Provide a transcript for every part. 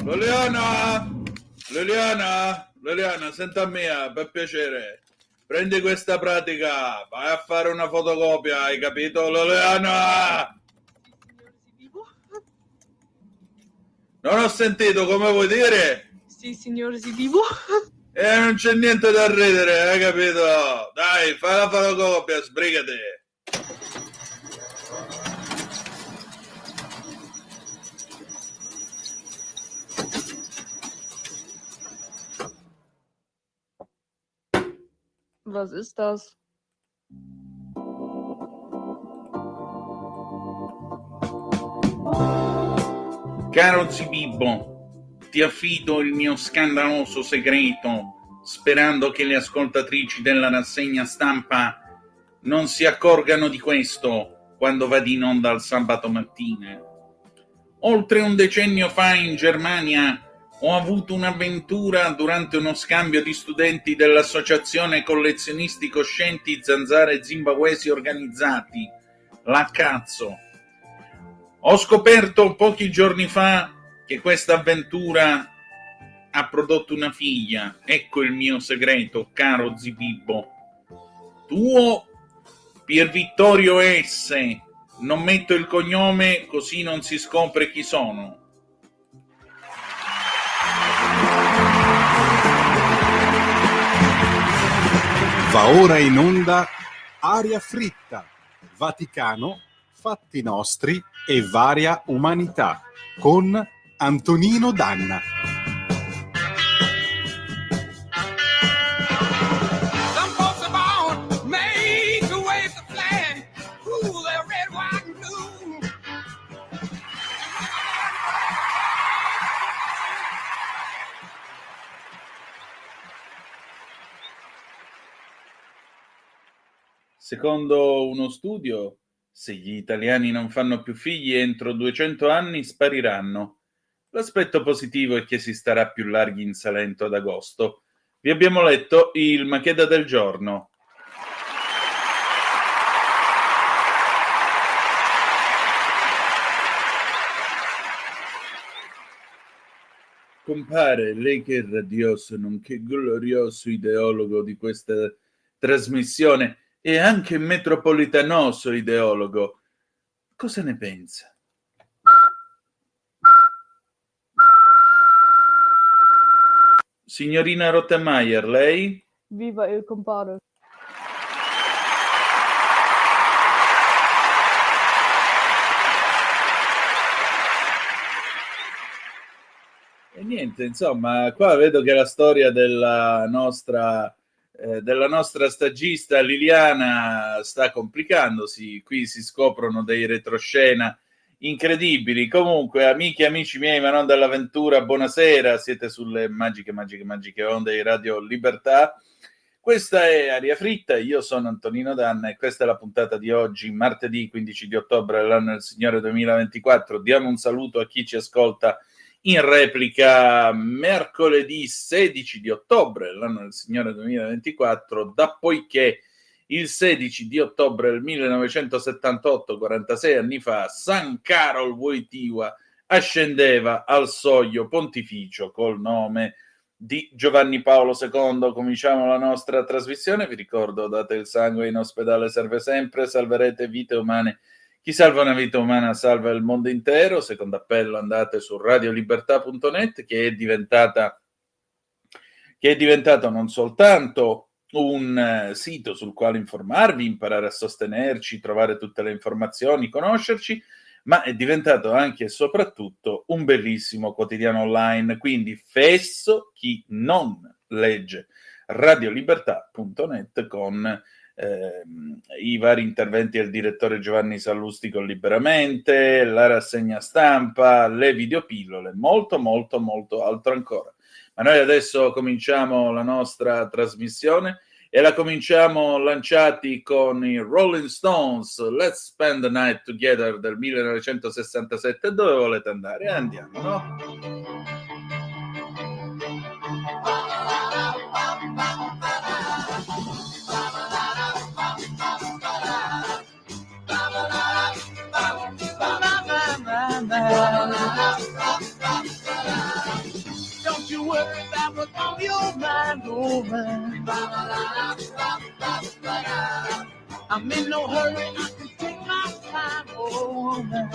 Liliana, Liliana, senta mia, per piacere. Prendi questa pratica, vai a fare una fotocopia, hai capito, Liliana? Non ho sentito, come vuoi dire? Sì, signore, si vivo. Non c'è niente da ridere, hai capito? Dai, fai la fotocopia, sbrigati. Was ist das? Caro Zibibbo, ti affido il mio scandaloso segreto, sperando che le ascoltatrici della rassegna stampa non si accorgano di questo quando vado in onda il sabato mattina. Oltre un decennio fa in Germania ho avuto un'avventura durante uno scambio di studenti dell'Associazione Collezionisti Coscienti Zanzare Zimbabwesi Organizzati, la Cazzo. Ho scoperto pochi giorni fa che questa avventura ha prodotto una figlia. Ecco il mio segreto, caro Zibibbo. Tuo Pier Vittorio S. Non metto il cognome così non si scopre chi sono. Va ora in onda Aria Fritta, Vaticano, Fatti Nostri e Varia Umanità con Antonino Danna. Secondo uno studio, se gli italiani non fanno più figli entro 200 anni spariranno. L'aspetto positivo è che si starà più larghi in Salento ad agosto. Vi abbiamo letto il Macheda del giorno. Compare, lei che è radioso, nonché glorioso ideologo di questa trasmissione e anche metropolitanoso ideologo, cosa ne pensa? Signorina Rottenmeier, lei? Viva il compare. E niente, insomma, qua vedo che la storia della nostra stagista Liliana sta complicandosi. Qui si scoprono dei retroscena incredibili. Comunque, amiche e amici miei, ma non dall'avventura, buonasera, siete sulle magiche onde di Radio Libertà. Questa è Aria Fritta, io sono Antonino Danna e questa è la puntata di oggi, martedì 15 di ottobre dell'anno del Signore 2024. Diamo un saluto a chi ci ascolta in replica mercoledì 16 di ottobre dell'anno del Signore 2024, da poiché il 16 di ottobre del 1978, 46 anni fa, San Carol Wojtyła ascendeva al soglio pontificio col nome di Giovanni Paolo II. Cominciamo la nostra trasmissione. Vi ricordo, date il sangue, in ospedale serve sempre, salverete vite umane. Chi salva una vita umana salva il mondo intero. Secondo appello, andate su radiolibertà.net, che è diventato non soltanto un sito sul quale informarvi, imparare a sostenerci, trovare tutte le informazioni, conoscerci, ma è diventato anche e soprattutto un bellissimo quotidiano online. Quindi fesso chi non legge radiolibertà.net con i vari interventi del direttore Giovanni Sallusti con Liberamente, la rassegna stampa, le videopillole, molto altro ancora. Ma noi adesso cominciamo la nostra trasmissione e la cominciamo lanciati con i Rolling Stones, Let's Spend the Night Together del 1967. Dove volete andare? Andiamo, no? woman. I'm in no hurry, I can take my time, oh woman.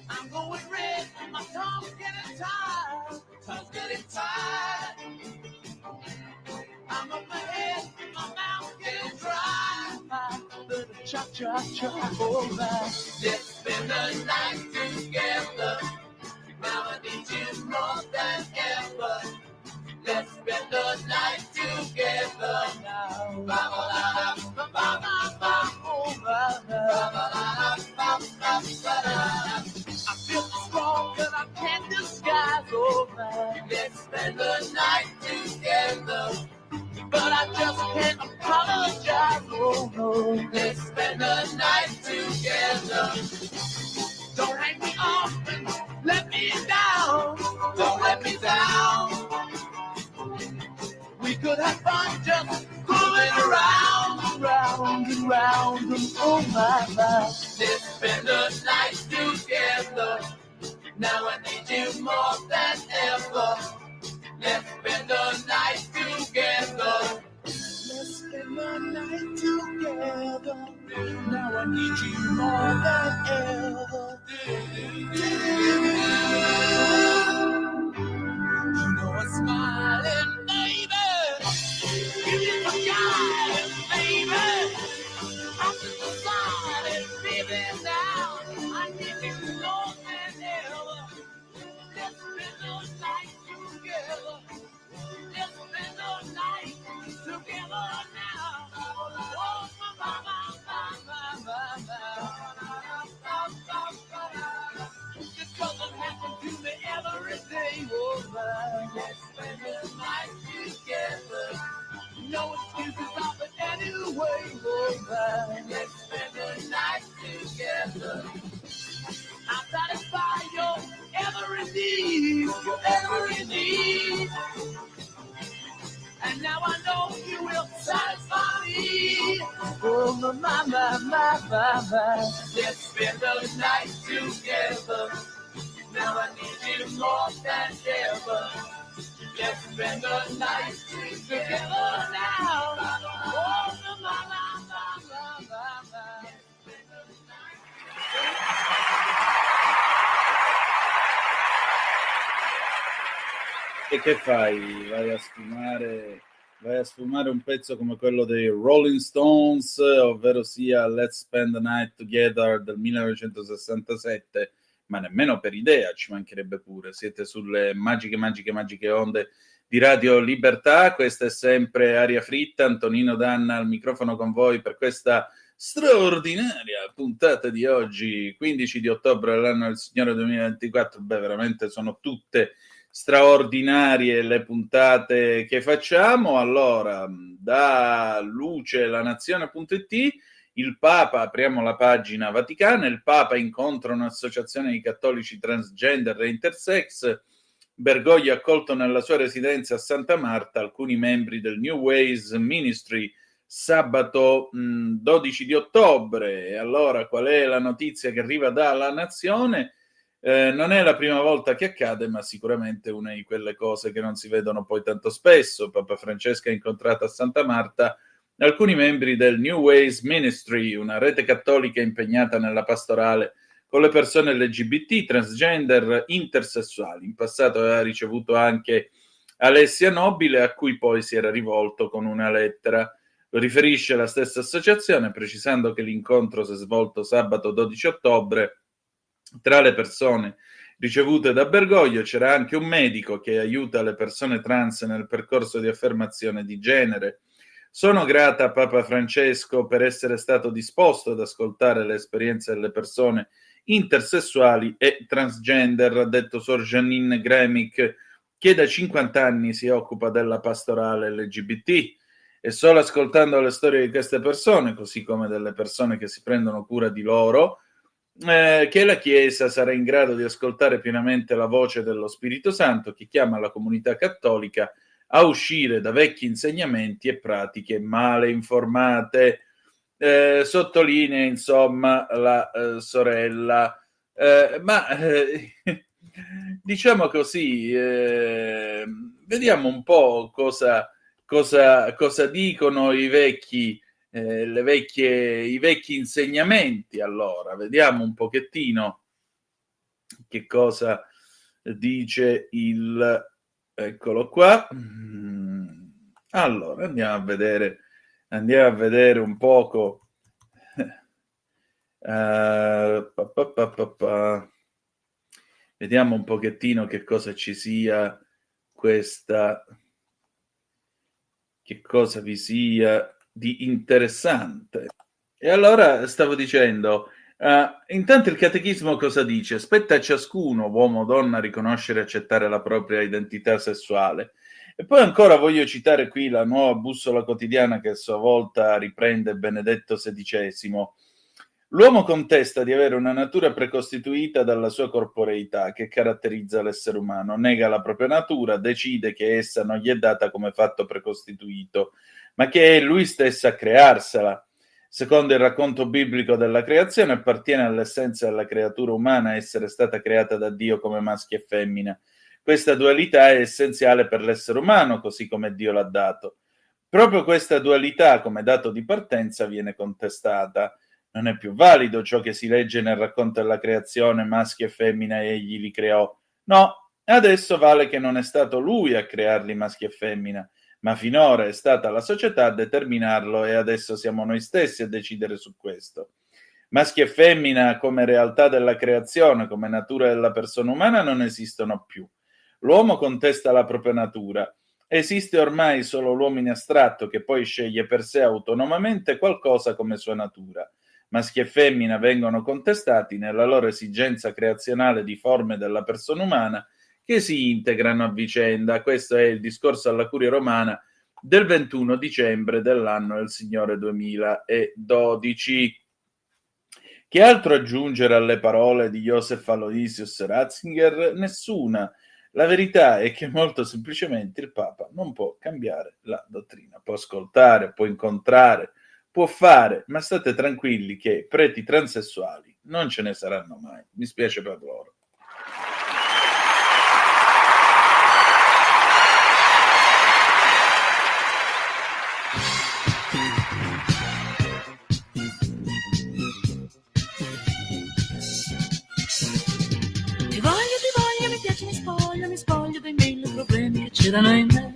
I'm going red, my tongue's getting tired. I'm up ahead, my mouth getting dry. My little cha-cha-cha, oh man. Let's spend the night together. Now I need you more than ever. Let's spend the night together now. I feel strong that I can't disguise, oh man. Let's spend the night together. But I just can't apologize, oh no. Let's spend the night together. Don't hang me off and let me down. Don't let me down. We could have fun just fooling around, round and round, and oh my, my. Let's spend the night together. Now I need you more than ever. Let's spend the night together. Let's spend the night together. Now I need you more than ever. You know I'm smiling, baby. Give me some guidance, baby. I'm just decided, baby, now I need you more than ever. Let's spend the night together. Let's spend the night together now. Oh, my, my, my, my. This doesn't happen to me every day, oh man. Let's spend the night together. No excuses of it anyway, oh man. Let's spend the night together. I'll satisfy your every need, your every need. And now I know you will satisfy me. Oh, my, my, my, my, my. Let's spend the night together. Now I need you more than ever. Let's spend the night together now. Oh, my, my, my, my, my, my. E che fai? Vai a sfumare un pezzo come quello dei Rolling Stones, ovvero sia Let's Spend the Night Together del 1967, ma nemmeno per idea, ci mancherebbe pure. Siete sulle magiche onde di Radio Libertà, questa è sempre Aria Fritta, Antonino Danna al microfono con voi per questa straordinaria puntata di oggi, 15 di ottobre dell'anno del Signore 2024. Beh, veramente sono tutte straordinarie le puntate che facciamo. Allora, da lucelanazione.it, il Papa, apriamo la pagina Vaticana, il Papa incontra un'associazione di cattolici transgender e intersex, Bergoglio accolto nella sua residenza a Santa Marta, alcuni membri del New Ways Ministry, sabato 12 di ottobre. E allora, qual è la notizia che arriva dalla Nazione? Non è la prima volta che accade, ma sicuramente una di quelle cose che non si vedono poi tanto spesso. Papa Francesco ha incontrato a Santa Marta alcuni membri del New Ways Ministry, una rete cattolica impegnata nella pastorale con le persone LGBT, transgender, intersessuali. In passato aveva ricevuto anche Alessia Nobile, a cui poi si era rivolto con una lettera. Lo riferisce la stessa associazione, precisando che l'incontro si è svolto sabato 12 ottobre. Tra le persone ricevute da Bergoglio c'era anche un medico che aiuta le persone trans nel percorso di affermazione di genere. Sono grata a Papa Francesco per essere stato disposto ad ascoltare le esperienze delle persone intersessuali e transgender, ha detto Sor Janine Gremic, che da 50 anni si occupa della pastorale LGBT. E solo ascoltando le storie di queste persone, così come delle persone che si prendono cura di loro, che la Chiesa sarà in grado di ascoltare pienamente la voce dello Spirito Santo che chiama la comunità cattolica a uscire da vecchi insegnamenti e pratiche male informate. Sottolinea insomma la sorella, ma Diciamo così, vediamo un po' cosa dicono i vecchi insegnamenti. Allora, vediamo un pochettino che cosa dice eccolo qua. Allora, andiamo a vedere un poco. Vediamo un pochettino che cosa ci sia che cosa vi sia di interessante. E allora stavo dicendo, intanto il catechismo cosa dice? Spetta a ciascuno, uomo o donna, riconoscere e accettare la propria identità sessuale. E poi ancora voglio citare qui la Nuova Bussola Quotidiana, che a sua volta riprende Benedetto XVI. L'uomo contesta di avere una natura precostituita dalla sua corporeità che caratterizza l'essere umano, nega la propria natura, decide che essa non gli è data come fatto precostituito, ma che è lui stesso a crearsela. Secondo il racconto biblico della creazione, appartiene all'essenza della creatura umana essere stata creata da Dio come maschio e femmina. Questa dualità è essenziale per l'essere umano, così come Dio l'ha dato. Proprio questa dualità, come dato di partenza, viene contestata. Non è più valido ciò che si legge nel racconto della creazione, maschio e femmina egli li creò. No, adesso vale che non è stato lui a crearli maschio e femmina, ma finora è stata la società a determinarlo e adesso siamo noi stessi a decidere su questo. Maschio e femmina come realtà della creazione, come natura della persona umana non esistono più. L'uomo contesta la propria natura. Esiste ormai solo l'uomo in astratto che poi sceglie per sé autonomamente qualcosa come sua natura. Maschi e femmina vengono contestati nella loro esigenza creazionale di forme della persona umana che si integrano a vicenda. Questo è il discorso alla Curia Romana del 21 dicembre dell'anno del Signore 2012. Che altro aggiungere alle parole di Joseph Aloysius Ratzinger? Nessuna. La verità è che molto semplicemente il Papa non può cambiare la dottrina. Può ascoltare, può incontrare, può fare, ma state tranquilli che preti transessuali non ce ne saranno mai. Mi spiace per loro. Ti voglio, mi piace, mi spoglio dei 1000 problemi che c'erano in me.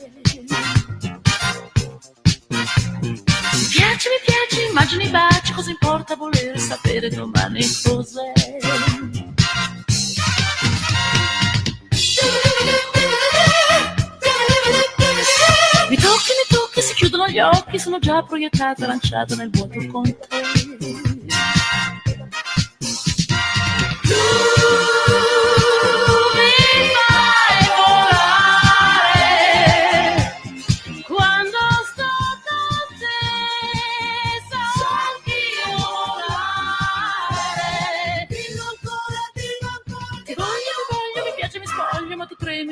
Mi piace, immagini, baci, cosa importa volere sapere domani cos'è? Mi tocchi, si chiudono gli occhi, sono già proiettata, lanciata nel vuoto con te.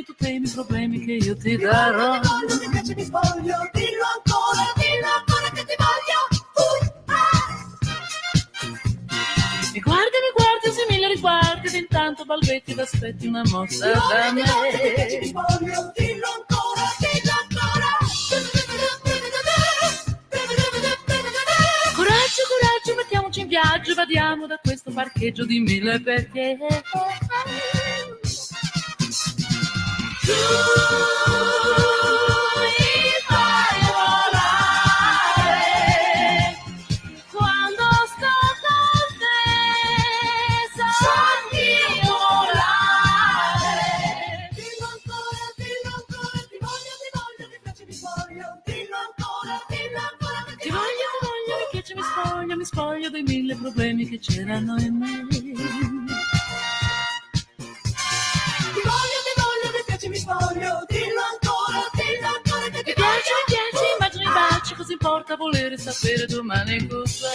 Tu temi i problemi che io ti darò. Mi piace, mi spoglio, dillo ancora che ti voglio. Mi guardi, usi 1000 riguardi ed intanto balbetti ed aspetti una mossa da me. Mi piace, mi spoglio, dillo ancora. Coraggio, mettiamoci in viaggio, vadiamo da questo parcheggio di 1000 perché. Tu mi fai volare quando sto con te, so di volare. Dillo ancora, ti voglio, mi piace, mi spoglio. Dillo ancora che ti voglio, mi piace, mi spoglio dei 1000 problemi che c'erano in me. Mi spoglio, dillo ancora che ti piace, immagini, baci, cosa importa volere sapere domani cos'è?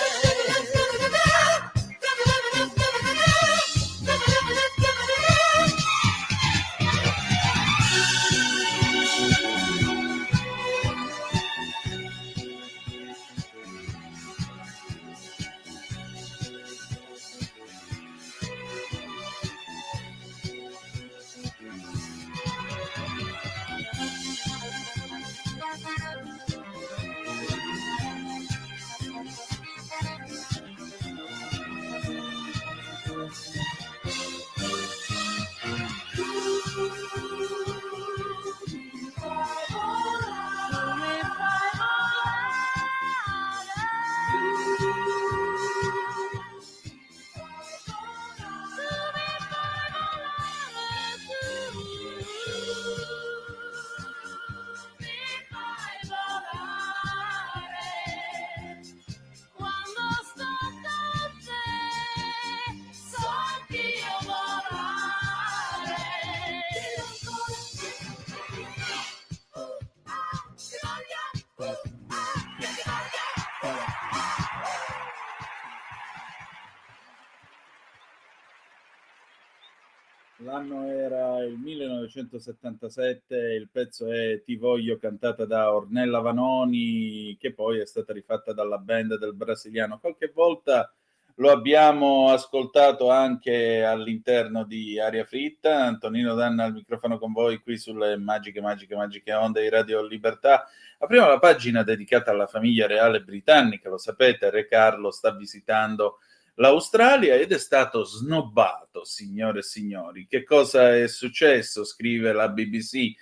L'anno era il 1977, il pezzo è Ti voglio, cantata da Ornella Vanoni, che poi è stata rifatta dalla band del brasiliano. Qualche volta lo abbiamo ascoltato anche all'interno di Aria Fritta. Antonino Danna al microfono con voi qui sulle magiche onde di Radio Libertà. Apriamo la pagina dedicata alla famiglia reale britannica. Lo sapete, Re Carlo sta visitando l'Australia ed è stato snobbato, signore e signori. Che cosa è successo? Scrive la BBC.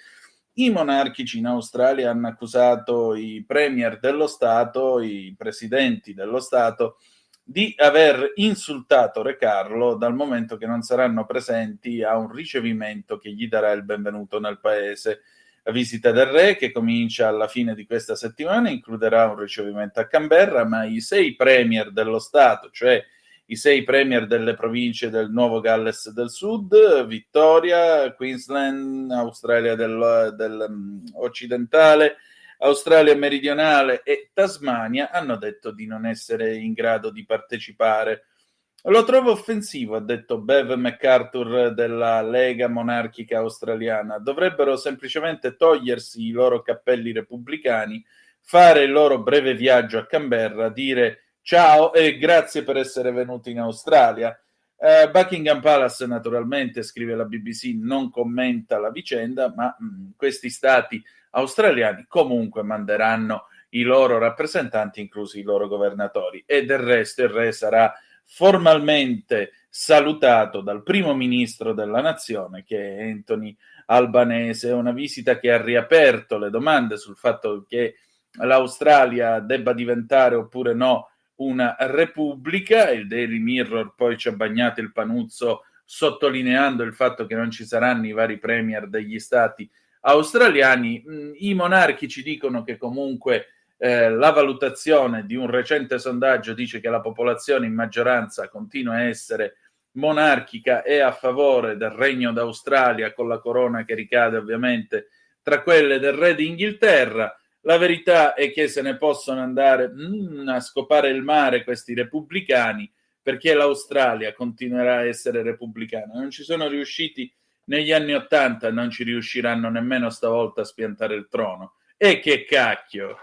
I monarchici in Australia hanno accusato i premier dello Stato, i presidenti dello Stato, di aver insultato Re Carlo dal momento che non saranno presenti a un ricevimento che gli darà il benvenuto nel paese. La visita del re, che comincia alla fine di questa settimana, includerà un ricevimento a Canberra, ma i 6 premier dello Stato, cioè i 6 premier delle province del Nuovo Galles del Sud, Victoria, Queensland, Australia occidentale, Australia meridionale e Tasmania, hanno detto di non essere in grado di partecipare. Lo trovo offensivo, ha detto Bev MacArthur della Lega Monarchica Australiana. Dovrebbero semplicemente togliersi i loro cappelli repubblicani, fare il loro breve viaggio a Canberra, dire ciao e grazie per essere venuti in Australia. Buckingham Palace, naturalmente, scrive la BBC, non commenta la vicenda, ma questi stati australiani comunque manderanno i loro rappresentanti, inclusi i loro governatori. E del resto il re sarà formalmente salutato dal primo ministro della nazione, che è Anthony Albanese. Una visita che ha riaperto le domande sul fatto che l'Australia debba diventare oppure no una repubblica. Il Daily Mirror poi ci ha bagnato il panuzzo sottolineando il fatto che non ci saranno i vari premier degli stati australiani. I monarchici dicono che comunque la valutazione di un recente sondaggio dice che la popolazione in maggioranza continua a essere monarchica e a favore del Regno d'Australia, con la corona che ricade ovviamente tra quelle del Re d'Inghilterra. La verità è che se ne possono andare a scopare il mare questi repubblicani, perché l'Australia continuerà a essere repubblicana. Non ci sono riusciti negli anni '80, non ci riusciranno nemmeno stavolta a spiantare il trono. E che cacchio!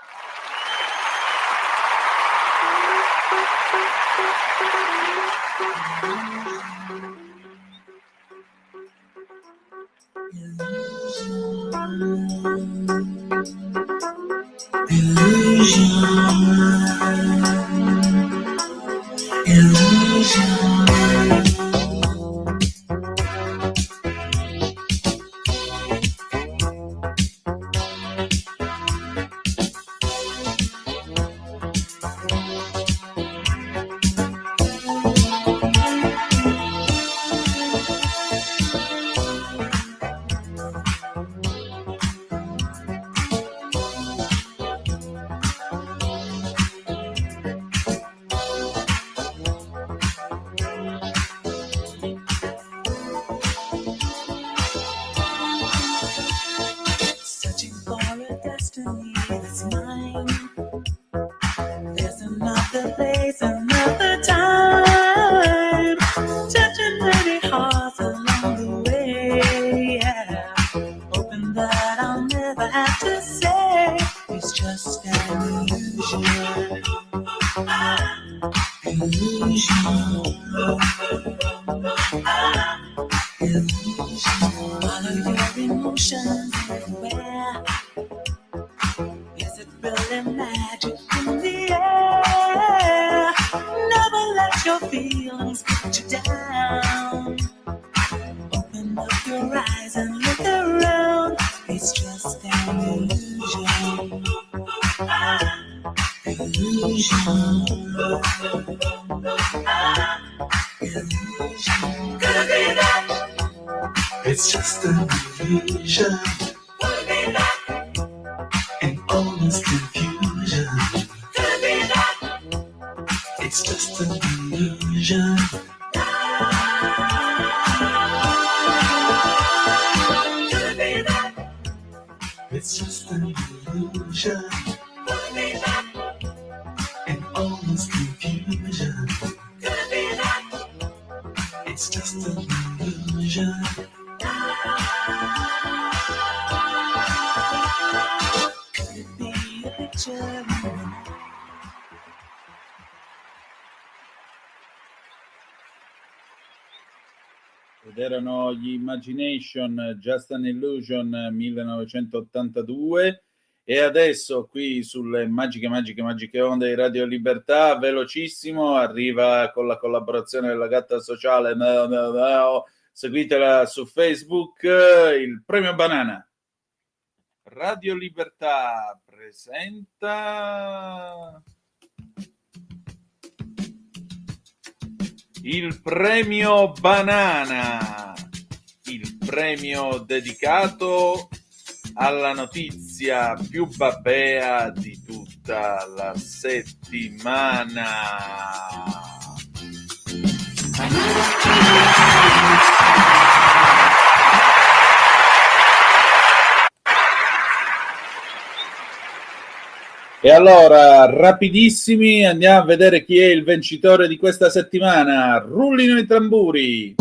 It's just an illusion, an honest confusion. It's just an illusion. It's just an illusion, an honest this confusion. Could it be that? It's just an illusion. Could it be a picture? Ed erano gli Imagination, Just an Illusion 1982. E adesso qui sulle magiche onde di Radio Libertà, velocissimo, arriva con la collaborazione della Gatta Sociale, seguitela su Facebook, il premio Banana. Radio Libertà presenta il premio Banana, il premio dedicato alla notizia più babbea di tutta la settimana. E allora, rapidissimi, andiamo a vedere chi è il vincitore di questa settimana. Rullino i tamburi.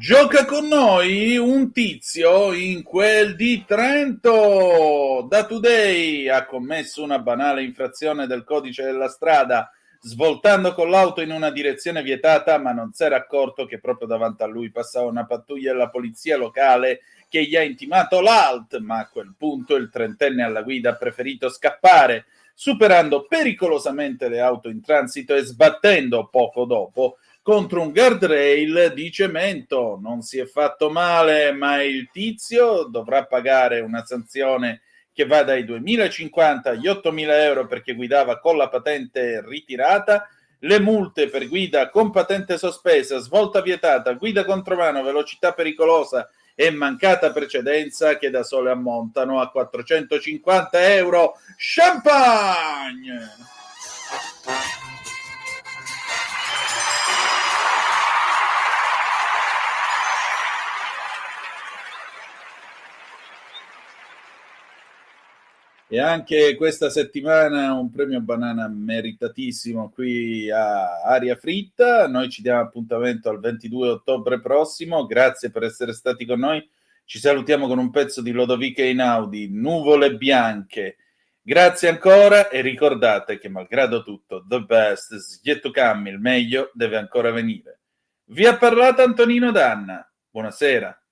Gioca con noi un tizio in quel di Trento. Da Today ha commesso una banale infrazione del codice della strada, svoltando con l'auto in una direzione vietata, ma non si era accorto che proprio davanti a lui passava una pattuglia della polizia locale che gli ha intimato l'alt, ma a quel punto il trentenne alla guida ha preferito scappare, superando pericolosamente le auto in transito e sbattendo poco dopo contro un guardrail di cemento. Non si è fatto male, ma il tizio dovrà pagare una sanzione che va dai 2.050 agli 8.000 euro perché guidava con la patente ritirata, le multe per guida con patente sospesa, svolta vietata, guida contromano, velocità pericolosa e mancata precedenza che da sole ammontano a 450 euro. Champagne! E anche questa settimana un premio Banana meritatissimo qui a Aria Fritta. Noi ci diamo appuntamento al 22 ottobre prossimo. Grazie per essere stati con noi. Ci salutiamo con un pezzo di Lodovica Einaudi, Nuvole Bianche. Grazie ancora e ricordate che malgrado tutto, the best is yet to come, il meglio deve ancora venire. Vi ha parlato Antonino Danna. Buonasera.